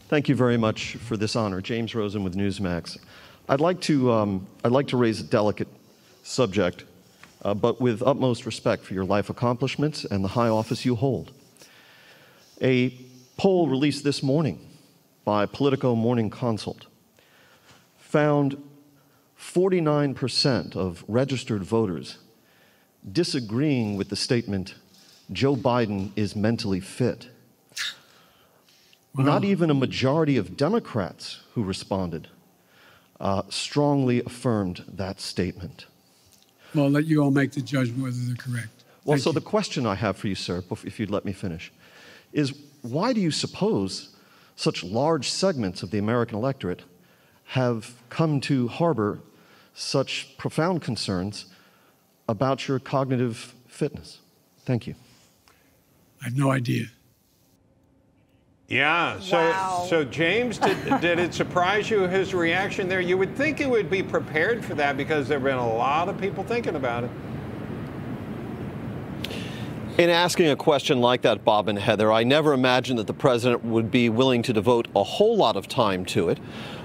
Thank you very much for this honor. James Rosen with Newsmax. I'd like to raise a delicate subject, but with utmost respect for your life accomplishments and the high office you hold. A poll released this morning by Politico Morning Consult found 49% of registered voters disagreeing with the statement, Joe Biden is mentally fit. Not even a majority of Democrats who responded strongly affirmed that statement. Well, I'll let you all make the judgment whether they're correct. Well, so the question I have for you, sir, if you'd let me finish, is why do you suppose such large segments of the American electorate have come to harbor such profound concerns about your cognitive fitness? Thank you. I have no idea. Yeah, so James, did it surprise you, his reaction there? You would think it would be prepared for that because there have been a lot of people thinking about it. In asking a question like that, Bob and Heather, I never imagined that the president would be willing to devote a whole lot of time to it.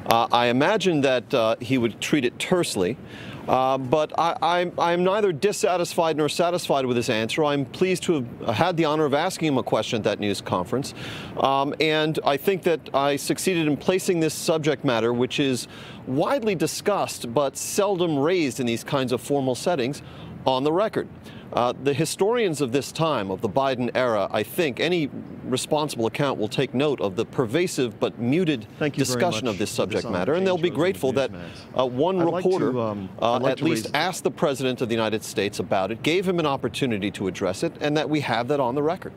I imagined that he would treat it tersely. But I'm neither dissatisfied nor satisfied with his answer. I'm pleased to have had the honor of asking him a question at that news conference. And I think that I succeeded in placing this subject matter, which is widely discussed but seldom raised in these kinds of formal settings, on the record. The historians of this time, of the Biden era, I think any responsible account will take note of the pervasive but muted discussion of this subject matter, and they'll be grateful that one reporter at least asked the President of the United States about it, gave him an opportunity to address it, and that we have that on the record.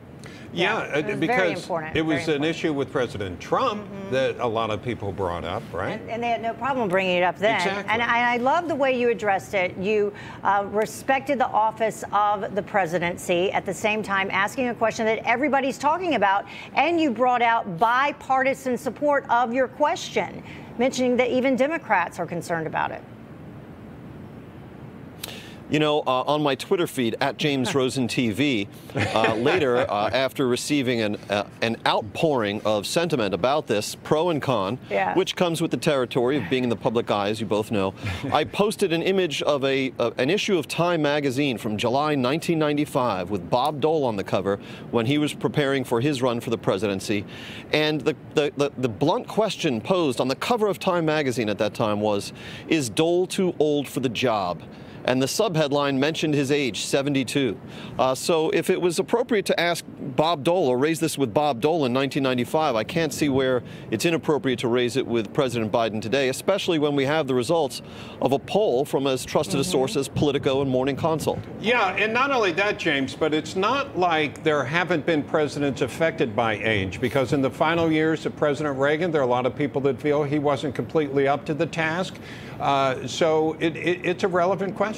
Yeah, because it was an issue with President Trump that a lot of people brought up, right? And they had no problem bringing it up then. Exactly. And I love the way you addressed it. You respected the office of the presidency, at the same time asking a question that everybody's talking about, and you brought out bipartisan support of your question, mentioning that even Democrats are concerned about it. You know, on my Twitter feed, @JamesRosenTV, later, after receiving an outpouring of sentiment about this, pro and con, which comes with the territory of being in the public eye, as you both know, I posted an image of an issue of Time magazine from July 1995 with Bob Dole on the cover when he was preparing for his run for the presidency. And the blunt question posed on the cover of Time magazine at that time was, is Dole too old for the job? And the subheadline mentioned his age, 72. So if it was appropriate to ask Bob Dole or raise this with Bob Dole in 1995, I can't see where it's inappropriate to raise it with President Biden today, especially when we have the results of a poll from as trusted a source as Politico and Morning Consult. Yeah, and not only that, James, but it's not like there haven't been presidents affected by age, because in the final years of President Reagan, there are a lot of people that feel he wasn't completely up to the task. So it's a relevant question.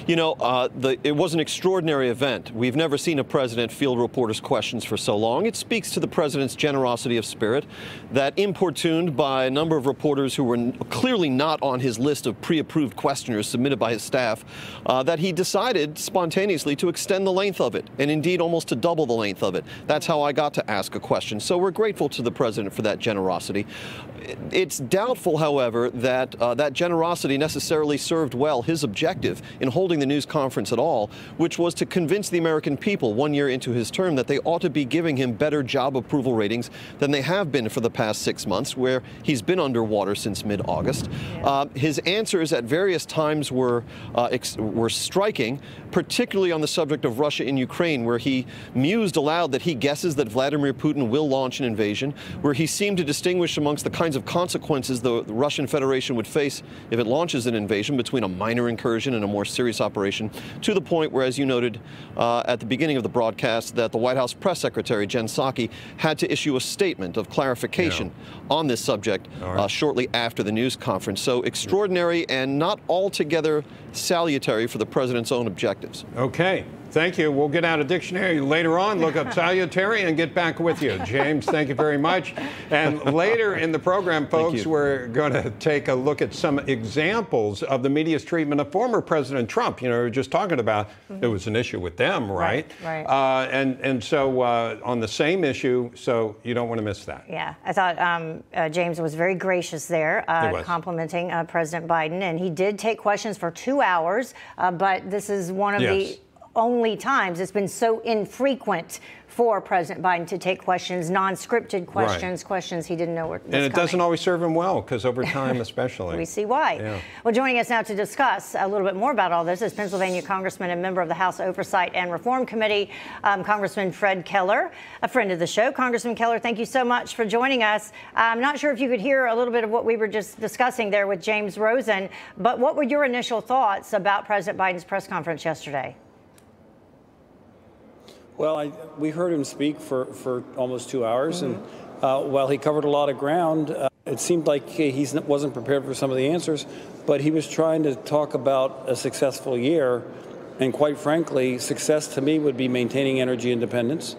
You know, it was an extraordinary event. We've never seen a president field reporters' questions for so long. It speaks to the president's generosity of spirit that, importuned by a number of reporters who were clearly not on his list of pre-approved questioners submitted by his staff, that he decided spontaneously to extend the length of it, and indeed almost to double the length of it. That's how I got to ask a question. So we're grateful to the president for that generosity. It's doubtful, however, that that generosity necessarily served well his objective in holding the news conference at all, which was to convince the American people 1 year into his term that they ought to be giving him better job approval ratings than they have been for the past 6 months, where he's been underwater since mid-August. His answers at various times were striking, particularly on the subject of Russia and Ukraine, where he mused aloud that he guesses that Vladimir Putin will launch an invasion, where he seemed to distinguish amongst the kinds of consequences the Russian Federation would face if it launches an invasion between a minor incursion and a more serious operation, to the point where, as you noted at the beginning of the broadcast, that the White House press secretary, Jen Psaki, had to issue a statement of clarification on this subject shortly after the news conference. So extraordinary and not altogether salutary for the president's own objectives. Okay. Thank you. We'll get out a dictionary later on, look up salutary, and get back with you. James, thank you very much. And later in the program, folks, we're going to take a look at some examples of the media's treatment of former President Trump. You know, we were just talking about there was an issue with them, right? Right. And so on the same issue, so you don't want to miss that. Yeah, I thought James was very gracious there, complimenting President Biden. And he did take questions for 2 hours, but this is one of the only times it's been so infrequent for President Biden to take questions, non-scripted questions, questions he didn't know were coming. And it doesn't always serve him well, because over time especially. We see why. Yeah. Well, joining us now to discuss a little bit more about all this is Pennsylvania Congressman and member of the House Oversight and Reform Committee, Congressman Fred Keller, a friend of the show. Congressman Keller, thank you so much for joining us. I'm not sure if you could hear a little bit of what we were just discussing there with James Rosen, but what were your initial thoughts about President Biden's press conference yesterday? Well, we heard him speak for almost 2 hours, and while he covered a lot of ground, it seemed like he wasn't prepared for some of the answers, but he was trying to talk about a successful year, and quite frankly, success to me would be maintaining energy independence,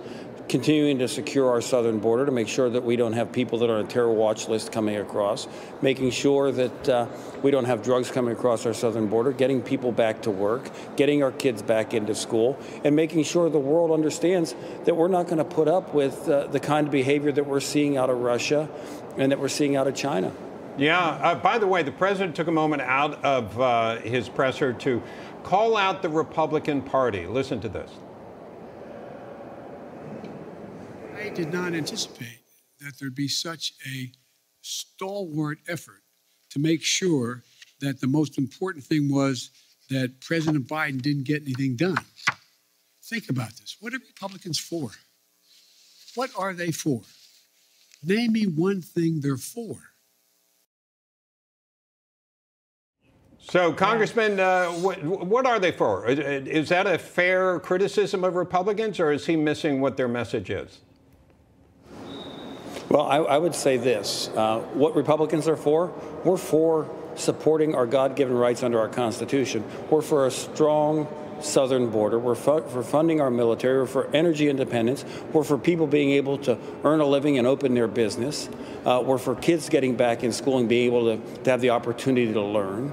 continuing to secure our southern border to make sure that we don't have people that are on a terror watch list coming across, making sure that we don't have drugs coming across our southern border, getting people back to work, getting our kids back into school, and making sure the world understands that we're not going to put up with the kind of behavior that we're seeing out of Russia and that we're seeing out of China. Yeah. By the way, the president took a moment out of his presser to call out the Republican Party. Listen to this. I did not anticipate that there'd be such a stalwart effort to make sure that the most important thing was that President Biden didn't get anything done. Think about this. What are Republicans for? What are they for? Name me one thing they're for. So, Congressman, what are they for? Is that a fair criticism of Republicans, or is he missing what their message is? Well, I would say this. What Republicans are for, we're for supporting our God-given rights under our Constitution. We're for a strong southern border. We're for funding our military. We're for energy independence. We're for people being able to earn a living and open their business. We're for kids getting back in school and being able to have the opportunity to learn.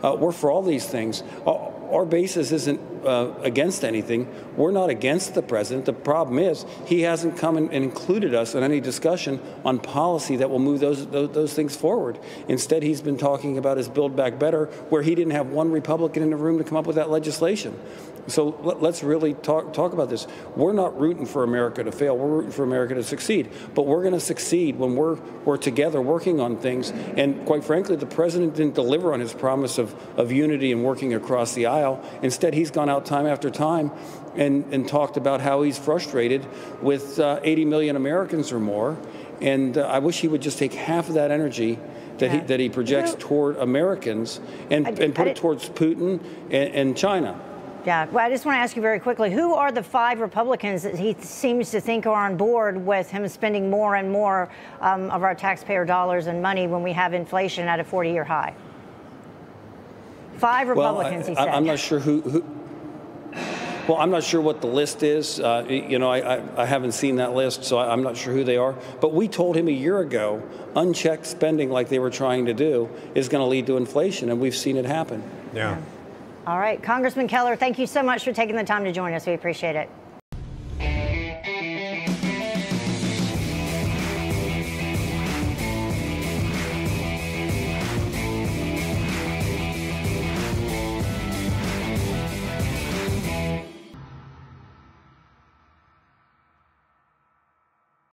We're for all these things. Our basis isn't against anything. We're not against the president. The problem is he hasn't come and included us in any discussion on policy that will move those things forward. Instead, he's been talking about his Build Back Better, where he didn't have one Republican in the room to come up with that legislation. So let's really talk about this. We're not rooting for America to fail. We're rooting for America to succeed. But we're going to succeed when we're together working on things. And quite frankly, the president didn't deliver on his promise of unity and working across the aisle. Instead, he's gone out time after time and talked about how he's frustrated with 80 million Americans or more. And I wish he would just take half of that energy that he projects toward Americans and put it towards Putin and China. Yeah, well, I just want to ask you very quickly, who are the 5 Republicans that he seems to think are on board with him spending more and more of our taxpayer dollars and money when we have inflation at a 40-year high? 5 Republicans, he said. I'm not sure who. Well, I'm not sure what the list is. You know, I haven't seen that list, so I'm not sure who they are. But we told him a year ago, unchecked spending like they were trying to do is going to lead to inflation, and we've seen it happen. Yeah. All right. Congressman Keller, thank you so much for taking the time to join us. We appreciate it.